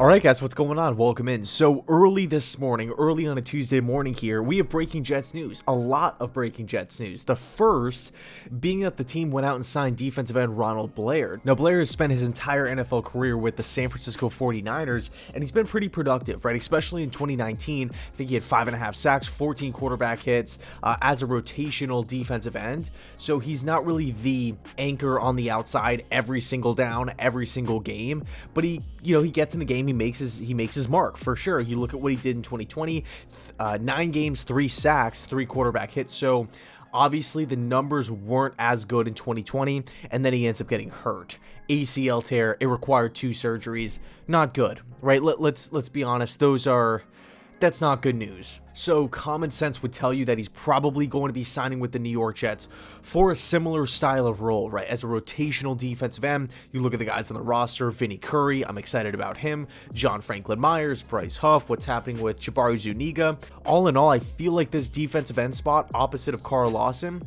Alright guys, what's going on? Welcome in. So early this morning, early on a Tuesday morning here, we have breaking Jets news. A lot of breaking Jets news. The first being that the team went out and signed defensive end Ronald Blair. Now Blair has spent his entire NFL career with the San Francisco 49ers, and he's been pretty productive, right? Especially in 2019. I think he had 5.5 sacks, 14 quarterback hits as a rotational defensive end. So he's not really the anchor on the outside every single down, every single game, but he gets in the game. He makes his mark for sure. You look at what he did in 2020, 9 games, 3 sacks, 3 quarterback hits. So obviously the numbers weren't as good in 2020, and then he ends up getting hurt. ACL tear. It required 2 surgeries. Not good, right? Let's be honest. That's not good news. So common sense would tell you that he's probably going to be signing with the New York Jets for a similar style of role, right? As a rotational defensive end. You look at the guys on the roster, Vinny Curry, I'm excited about him, John Franklin Myers, Bryce Huff, what's happening with Jabari Zuniga. All in all, I feel like this defensive end spot opposite of Carl Lawson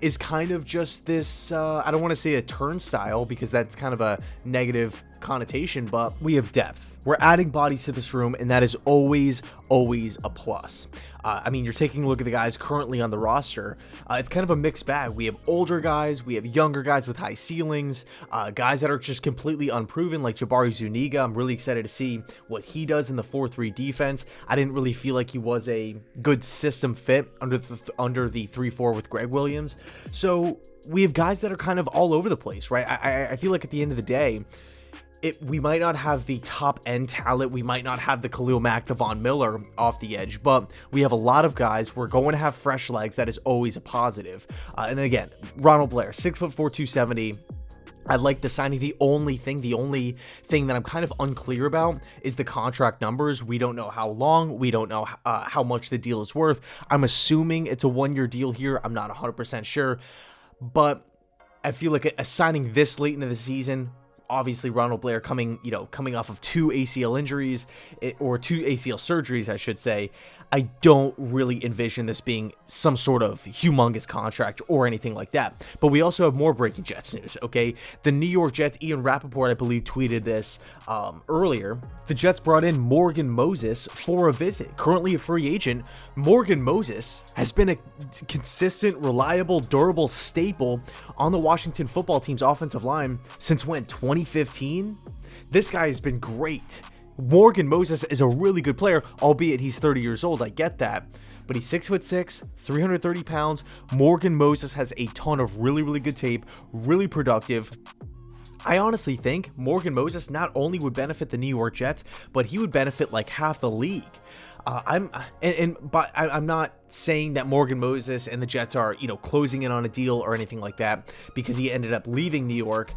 is kind of just this, I don't want to say a turnstile because that's kind of a negative connotation, but we have depth. We're adding bodies to this room, and that is always a plus. I mean, you're taking a look at the guys currently on the roster. It's kind of a mixed bag. We have older guys, we have younger guys with high ceilings, guys that are just completely unproven, like Jabari Zuniga. I'm really excited to see what he does in the 4-3 defense. I didn't really feel like he was a good system fit under the 3-4 with Greg Williams. So we have guys that are kind of all over the place, right? I feel like at the end of the day, we might not have the top end talent. We might not have the Khalil Mack, Devon Miller off the edge, but we have a lot of guys. We're going to have fresh legs. That is always a positive. And again, Ronald Blair, 6'4", 270. I like the signing. The only thing that I'm kind of unclear about is the contract numbers. We don't know how long. We don't know how much the deal is worth. I'm assuming it's a 1-year deal here. I'm not 100% sure, but I feel like a signing this late into the season. Obviously, Ronald Blair coming off of 2 ACL injuries, or 2 ACL surgeries, I should say. I don't really envision this being some sort of humongous contract or anything like that. But we also have more breaking Jets news, okay? The New York Jets, Ian Rappaport, I believe, tweeted this earlier. The Jets brought in Morgan Moses for a visit. Currently a free agent, Morgan Moses has been a consistent, reliable, durable staple on the Washington football team's offensive line since when? 2015? This guy has been great. Morgan Moses is a really good player, albeit he's 30 years old. I get that. But he's 6'6", 330 pounds. Morgan Moses has a ton of really good tape, really productive. I honestly think Morgan Moses not only would benefit the New York Jets, but he would benefit like half the league. I'm not saying that Morgan Moses and the Jets are, closing in on a deal or anything like that, because he ended up leaving New York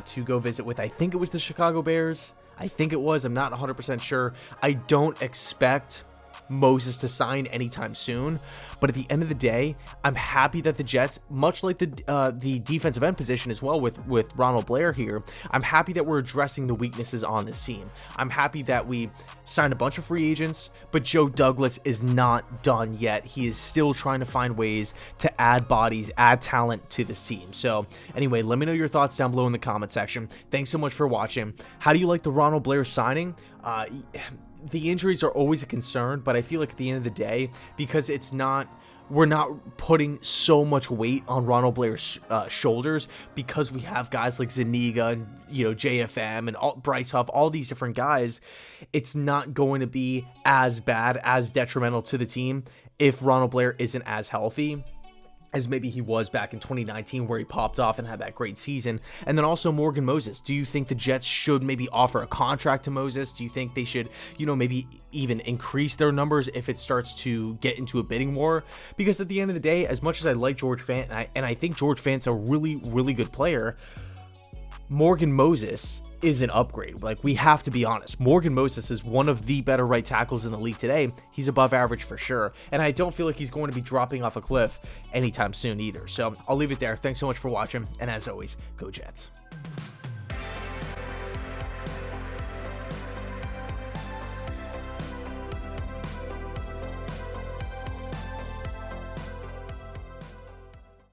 to go visit with, I think it was the Chicago Bears. I think it was. I'm not 100% sure. I don't expect Moses to sign anytime soon, but at the end of the day, I'm happy that the Jets, much like the defensive end position as well with Ronald Blair here, I'm happy that we're addressing the weaknesses on this team. I'm happy that we signed a bunch of free agents, but Joe Douglas is not done yet. He is still trying to find ways to add bodies, add talent to this team. So anyway, let me know your thoughts down below in the comment section. Thanks so much for watching. How do you like the Ronald Blair signing? The injuries are always a concern, but I feel like at the end of the day, because we're not putting so much weight on Ronald Blair's shoulders, because we have guys like Zuniga and JFM and Bryce Huff, all these different guys. It's not going to be as bad, as detrimental to the team if Ronald Blair isn't as healthy as maybe he was back in 2019, where he popped off and had that great season. And then also Morgan Moses. Do you think the Jets should maybe offer a contract to Moses? Do you think they should, maybe even increase their numbers if it starts to get into a bidding war? Because at the end of the day, as much as I like George Fant, and I think George Fant's a really good player, Morgan Moses is an upgrade. Like, we have to be honest. Morgan Moses is one of the better right tackles in the league today. He's above average for sure. And I don't feel like he's going to be dropping off a cliff anytime soon either. So I'll leave it there. Thanks so much for watching. And as always, go Jets.